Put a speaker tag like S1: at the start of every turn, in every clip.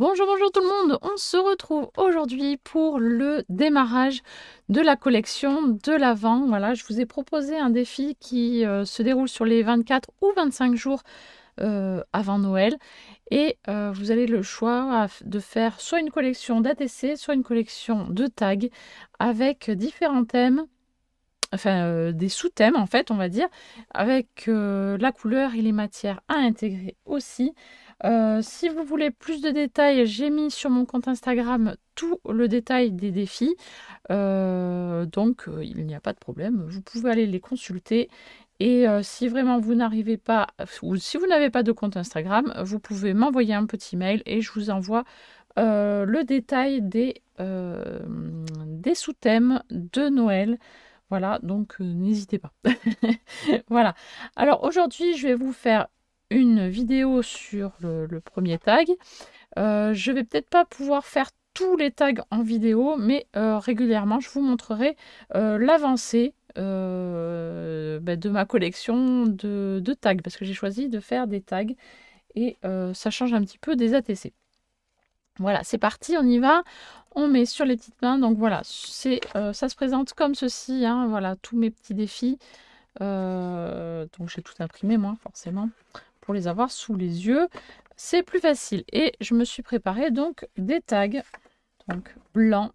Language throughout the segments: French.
S1: Bonjour, bonjour tout le monde, on se retrouve aujourd'hui pour le démarrage de la collection de l'Avent. Voilà, je vous ai proposé un défi qui se déroule sur les 24 ou 25 jours avant Noël. Et vous avez le choix de faire soit une collection d'ATC, soit une collection de tags avec différents thèmes. Enfin, des sous-thèmes en fait, on va dire, avec la couleur et les matières à intégrer aussi. Si vous voulez plus de détails, j'ai mis sur mon compte Instagram tout le détail des défis. Donc, il n'y a pas de problème, vous pouvez aller les consulter. Et si vraiment vous n'arrivez pas, ou si vous n'avez pas de compte Instagram, vous pouvez m'envoyer un petit mail et je vous envoie le détail des sous-thèmes de Noël. Voilà, donc n'hésitez pas. Voilà. Alors aujourd'hui, je vais vous faire une vidéo sur le premier tag. Je vais peut-être pas pouvoir faire tous les tags en vidéo, mais régulièrement, je vous montrerai l'avancée de ma collection de tags, parce que j'ai choisi de faire des tags et ça change un petit peu des ATC. Voilà, c'est parti, on y va. On met sur les petites mains. Donc voilà, ça se présente comme ceci. Hein, voilà, tous mes petits défis. Donc j'ai tout imprimé, moi, forcément, pour les avoir sous les yeux. C'est plus facile. Et je me suis préparé donc des tags. Donc blancs.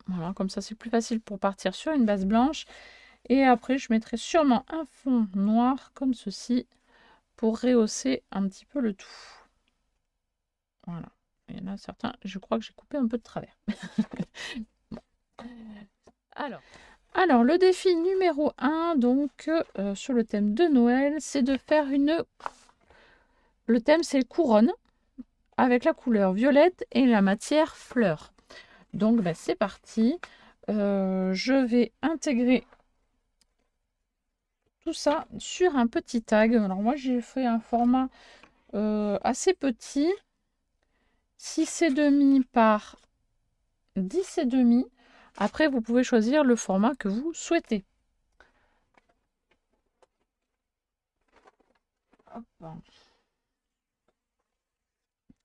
S1: Voilà, comme ça, c'est plus facile pour partir sur une base blanche. Et après, je mettrai sûrement un fond noir, comme ceci, pour rehausser un petit peu le tout. Voilà. Il y en a certains, je crois que j'ai coupé un peu de travers. Bon. Alors, le défi numéro 1, donc, sur le thème de Noël, c'est de faire une... Le thème, c'est couronne, avec la couleur violette et la matière fleur. Donc, c'est parti. Je vais intégrer tout ça sur un petit tag. Alors, moi, j'ai fait un format assez petit. 6,5 par 10,5. Après, vous pouvez choisir le format que vous souhaitez. Hop.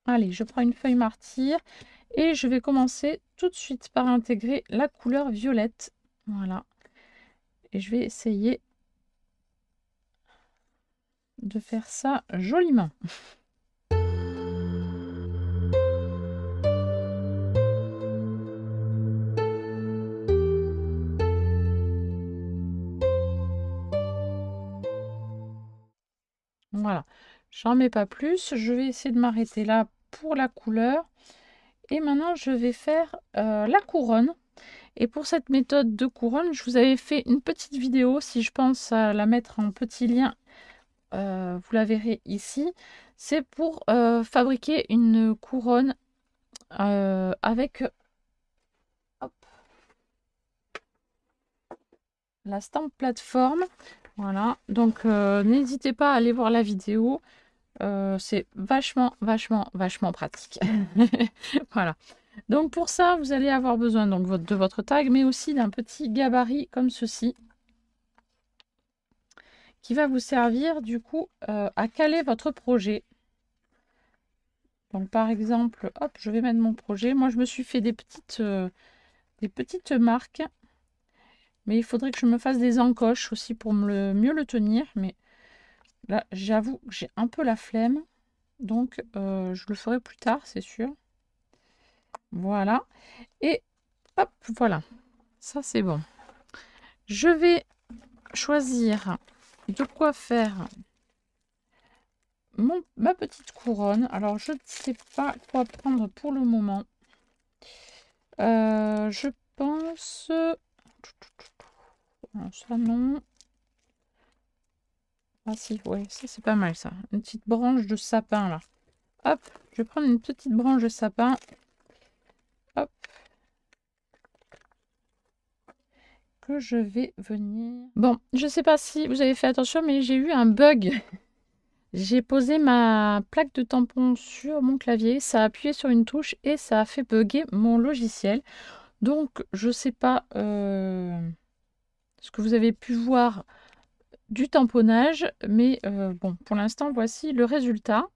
S1: Allez, je prends une feuille martyr et je vais commencer tout de suite par intégrer la couleur violette. Voilà. Et je vais essayer de faire ça joliment. Voilà, j'en mets pas plus. Je vais essayer de m'arrêter là pour la couleur. Et maintenant, je vais faire la couronne. Et pour cette méthode de couronne, je vous avais fait une petite vidéo. Si je pense à la mettre en petit lien, vous la verrez ici. C'est pour fabriquer une couronne avec hop, la stamp plateforme. Voilà, donc n'hésitez pas à aller voir la vidéo. C'est vachement pratique. Voilà. Donc pour ça, vous allez avoir besoin donc de votre tag, mais aussi d'un petit gabarit comme ceci, qui va vous servir du coup à caler votre projet. Donc par exemple, hop, je vais mettre mon projet. Moi, je me suis fait des petites marques, mais il faudrait que je me fasse des encoches aussi pour mieux le tenir. Mais là, j'avoue que j'ai un peu la flemme, donc je le ferai plus tard, c'est sûr. Voilà. Et hop, voilà. Ça, c'est bon. Je vais choisir de quoi faire ma petite couronne. Alors, je ne sais pas quoi prendre pour le moment. Je pense... Non, ça, non. Ah si, ouais, ça, c'est pas mal, ça. Une petite branche de sapin, là. Hop, je vais prendre une petite branche de sapin. Hop. Que je vais venir... Bon, je sais pas si vous avez fait attention, mais j'ai eu un bug. J'ai posé ma plaque de tampon sur mon clavier, ça a appuyé sur une touche et ça a fait bugger mon logiciel. Donc, je ne sais pas ce que vous avez pu voir du tamponnage, mais bon, pour l'instant, voici le résultat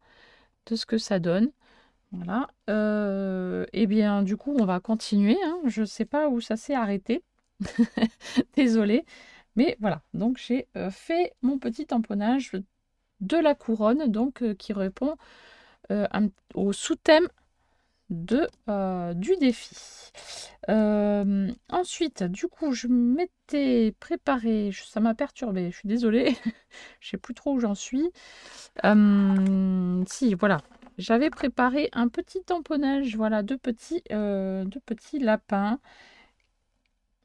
S1: de ce que ça donne. Voilà. Et bien, du coup, on va continuer, hein. Je ne sais pas où ça s'est arrêté. Désolée. Mais voilà. Donc, j'ai fait mon petit tamponnage de la couronne, donc qui répond au sous-thème du défi. Ensuite, du coup, je m'étais préparée, ça m'a perturbée, je suis désolée, je sais plus trop où j'en suis. Si, voilà, j'avais préparé un petit tamponnage, voilà, de petits lapins.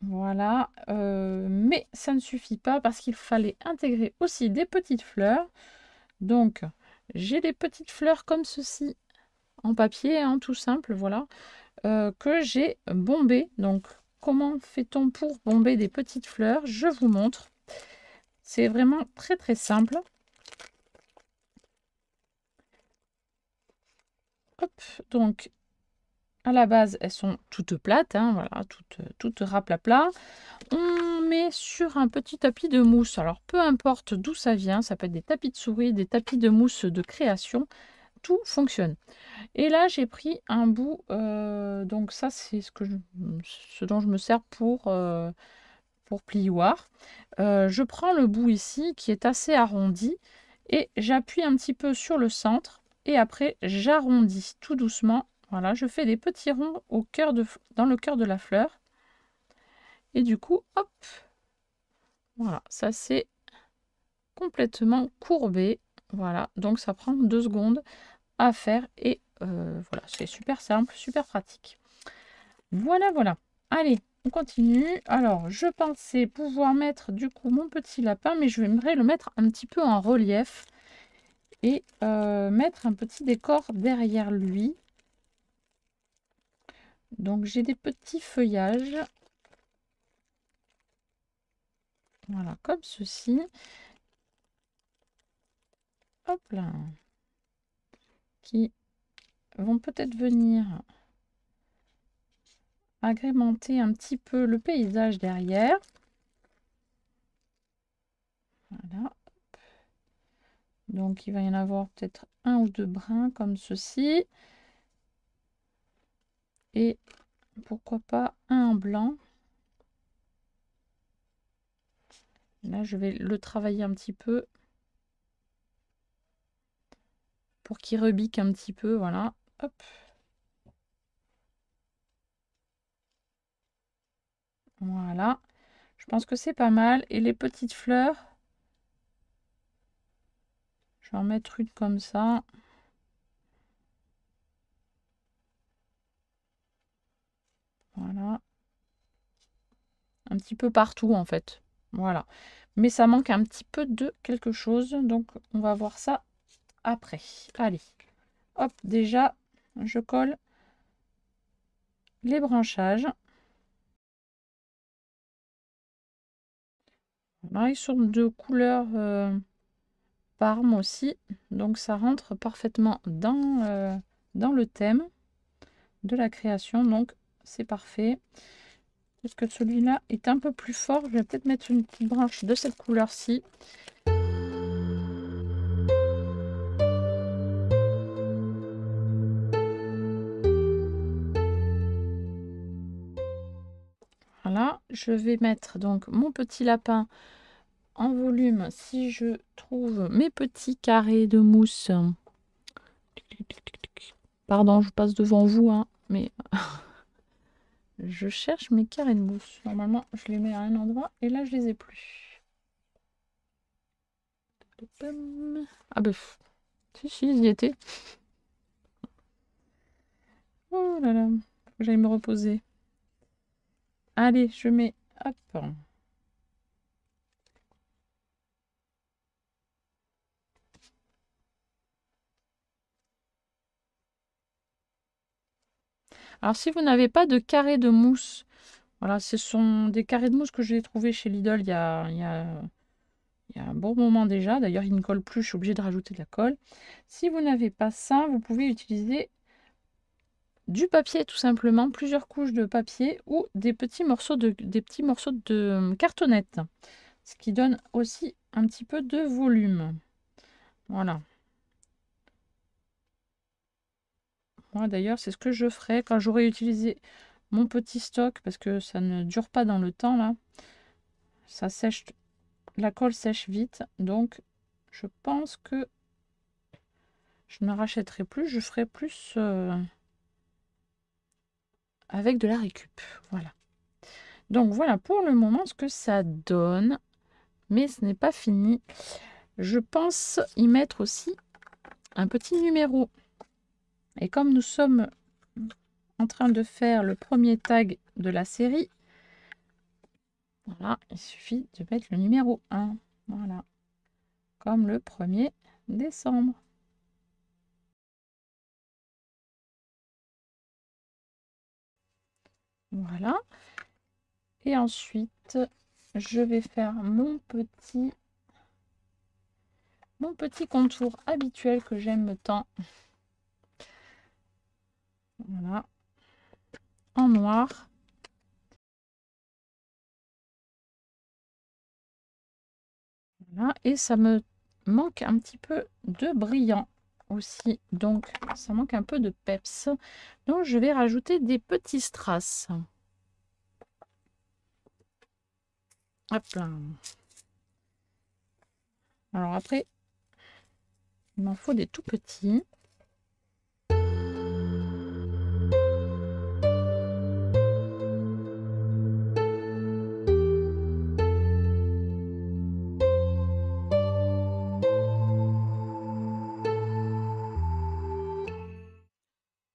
S1: Voilà, mais ça ne suffit pas parce qu'il fallait intégrer aussi des petites fleurs. Donc, j'ai des petites fleurs comme ceci en papier, hein, tout simple, voilà, que j'ai bombé. Donc, comment fait-on pour bomber des petites fleurs? Je vous montre. C'est vraiment très très simple. Hop, donc à la base, elles sont toutes plates, hein, voilà, toutes raplapla. On met sur un petit tapis de mousse. Alors, peu importe d'où ça vient, ça peut être des tapis de souris, des tapis de mousse de création, tout fonctionne. Et là, j'ai pris un bout, donc ça, c'est ce dont je me sers pour plioir. Je prends le bout ici qui est assez arrondi et j'appuie un petit peu sur le centre et après j'arrondis tout doucement. Voilà, je fais des petits ronds dans le cœur de la fleur et du coup, hop, voilà, ça c'est complètement courbé. Voilà, donc ça prend 2 secondes à faire et voilà, c'est super simple, super pratique. Voilà, voilà. Allez, on continue. Alors, je pensais pouvoir mettre du coup mon petit lapin, mais je vais le mettre un petit peu en relief et mettre un petit décor derrière lui. Donc, j'ai des petits feuillages. Voilà, comme ceci. Hop là. Qui vont peut-être venir agrémenter un petit peu le paysage derrière. Voilà. Donc, il va y en avoir peut-être un ou deux brins comme ceci. Et pourquoi pas un en blanc. Là, je vais le travailler un petit peu pour qu'il rebique un petit peu. Voilà. Hop. Voilà. Je pense que c'est pas mal. Et les petites fleurs, je vais en mettre une comme ça. Voilà. Un petit peu partout en fait. Voilà. Mais ça manque un petit peu de quelque chose. Donc, on va voir ça après. Allez. Hop, déjà, je colle les branchages. Voilà, ils sont de couleur parme aussi. Donc, ça rentre parfaitement dans le thème de la création. Donc, c'est parfait. Est-ce que celui-là est un peu plus fort? Je vais peut-être mettre une petite branche de cette couleur-ci. Voilà, je vais mettre donc mon petit lapin en volume si je trouve mes petits carrés de mousse. Pardon, je passe devant vous, hein, mais je cherche mes carrés de mousse. Normalement, je les mets à un endroit et là, je les ai plus. Ah ben, si, ils y étaient. Oh là là, faut que j'aille me reposer. Allez, je mets, hop. Alors, si vous n'avez pas de carré de mousse, voilà, ce sont des carrés de mousse que j'ai trouvés chez Lidl il y a un bon moment déjà. D'ailleurs, il ne colle plus, je suis obligée de rajouter de la colle. Si vous n'avez pas ça, vous pouvez utiliser du papier tout simplement, plusieurs couches de papier ou des petits morceaux de cartonnette, ce qui donne aussi un petit peu de volume. Voilà. Moi d'ailleurs, c'est ce que je ferai quand j'aurai utilisé mon petit stock, parce que ça ne dure pas dans le temps là. Ça sèche, la colle sèche vite, donc je pense que je ne rachèterai plus, je ferai plus avec de la récup. Voilà. Donc voilà pour le moment ce que ça donne, mais ce n'est pas fini. Je pense y mettre aussi un petit numéro. Et comme nous sommes en train de faire le premier tag de la série, voilà, il suffit de mettre le numéro 1. Voilà. Comme le 1er décembre. Voilà. Et ensuite, je vais faire mon petit contour habituel que j'aime tant. Voilà. En noir. Voilà. Et ça me manque un petit peu de brillant aussi. Donc, ça manque un peu de peps. Donc, je vais rajouter des petits strass. Hop là. Alors après, il m'en faut des tout petits.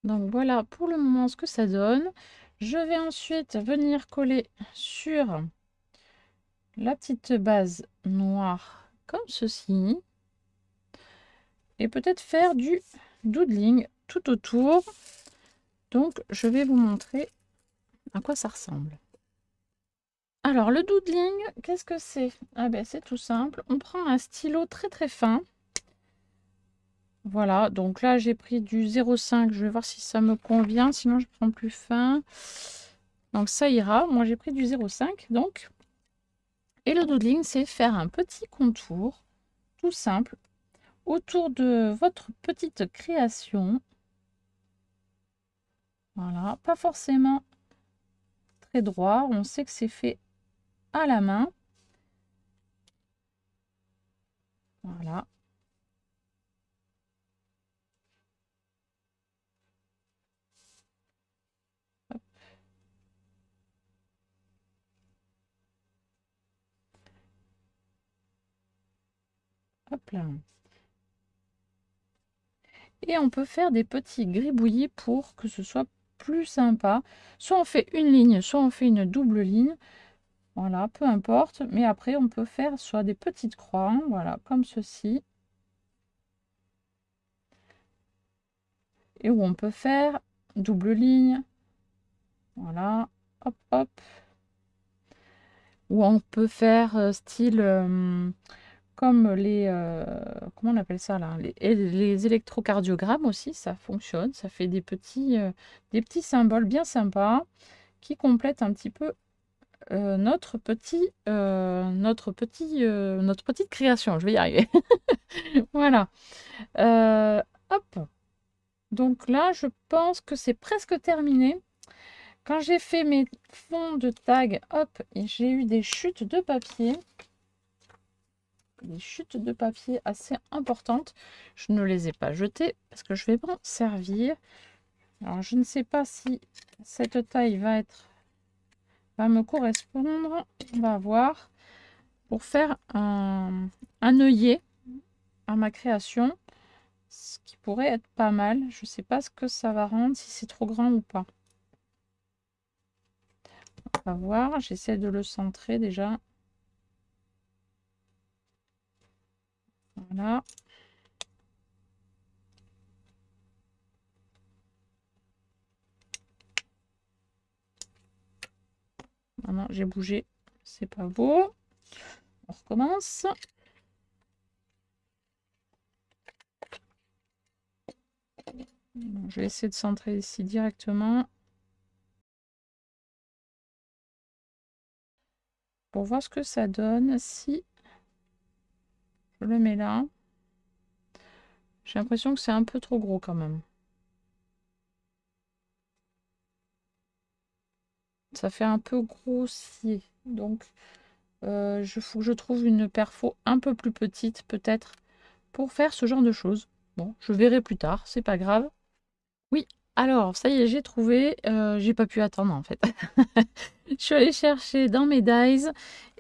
S1: Donc voilà pour le moment ce que ça donne. Je vais ensuite venir coller sur la petite base noire comme ceci. Et peut-être faire du doodling tout autour. Donc je vais vous montrer à quoi ça ressemble. Alors le doodling, qu'est-ce que c'est? Ah ben c'est tout simple. On prend un stylo très très fin. Voilà, donc là j'ai pris du 0,5. Je vais voir si ça me convient. Sinon je prends plus fin. Donc ça ira. Moi j'ai pris du 0,5. Donc. Et le doodling, c'est faire un petit contour tout simple autour de votre petite création. Voilà, pas forcément très droit. On sait que c'est fait à la main. Voilà. Hop. Hop là. Et on peut faire des petits gribouillis pour que ce soit plus sympa. Soit on fait une ligne, soit on fait une double ligne. Voilà, peu importe. Mais après, on peut faire soit des petites croix, voilà, comme ceci. Et où on peut faire double ligne. Voilà, hop, hop. Ou on peut faire style comme les comment on appelle ça là, les électrocardiogrammes aussi, ça fonctionne, ça fait des petits symboles bien sympas qui complètent un petit peu notre petite création. Je vais y arriver. Voilà. Hop. Donc là, je pense que c'est presque terminé. Quand j'ai fait mes fonds de tag, hop, j'ai eu des chutes de papier. Des chutes de papier assez importantes. Je ne les ai pas jetées parce que je vais m'en servir. Alors, je ne sais pas si cette taille va me correspondre. On va voir. Pour faire un œillet à ma création, ce qui pourrait être pas mal. Je ne sais pas ce que ça va rendre, si c'est trop grand ou pas. On va voir. J'essaie de le centrer déjà. Voilà. Ah non, j'ai bougé. C'est pas beau. On recommence. Je vais essayer de centrer ici directement. Pour voir ce que ça donne si je le mets là. J'ai l'impression que c'est un peu trop gros quand même. Ça fait un peu grossier. Donc, faut que je trouve une perfo un peu plus petite, peut-être, pour faire ce genre de choses. Bon, je verrai plus tard, c'est pas grave. Oui, alors, ça y est, j'ai trouvé. J'ai pas pu attendre, en fait. Je suis allée chercher dans mes dies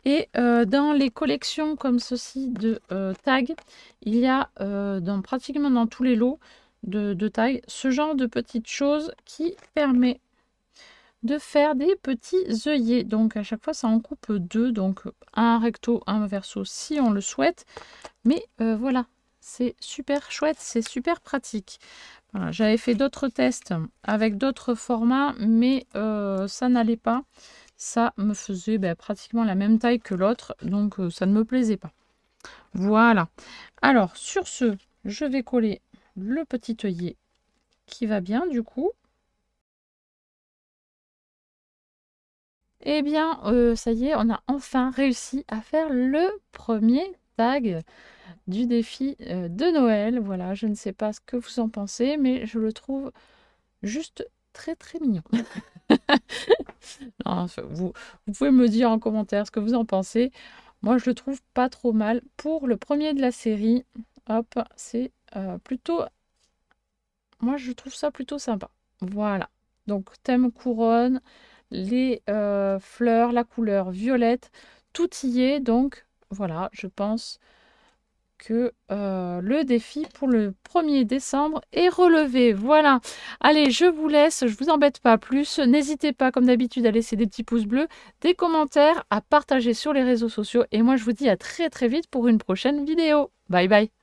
S1: et dans les collections comme ceci de tags, il y a pratiquement dans tous les lots de tags ce genre de petites choses qui permet de faire des petits œillets. Donc à chaque fois ça en coupe deux, donc un recto, un verso si on le souhaite. Mais voilà, c'est super chouette, c'est super pratique. Voilà, j'avais fait d'autres tests avec d'autres formats, mais ça n'allait pas. Ça me faisait pratiquement la même taille que l'autre, donc ça ne me plaisait pas. Voilà. Alors, sur ce, je vais coller le petit œillet qui va bien du coup. Eh bien, ça y est, on a enfin réussi à faire le premier tag du défi de Noël. Voilà, je ne sais pas ce que vous en pensez, mais je le trouve juste très très mignon. Non, vous pouvez me dire en commentaire ce que vous en pensez. Moi, je le trouve pas trop mal. Pour le premier de la série, hop, c'est plutôt... Moi, je trouve ça plutôt sympa. Voilà. Donc, thème couronne, les fleurs, la couleur violette, tout y est. Donc, voilà, je pense que le défi pour le 1er décembre est relevé. Voilà. Allez, je vous laisse, je vous embête pas plus. N'hésitez pas, comme d'habitude, à laisser des petits pouces bleus, des commentaires, à partager sur les réseaux sociaux. Et moi, je vous dis à très très vite pour une prochaine vidéo. Bye bye.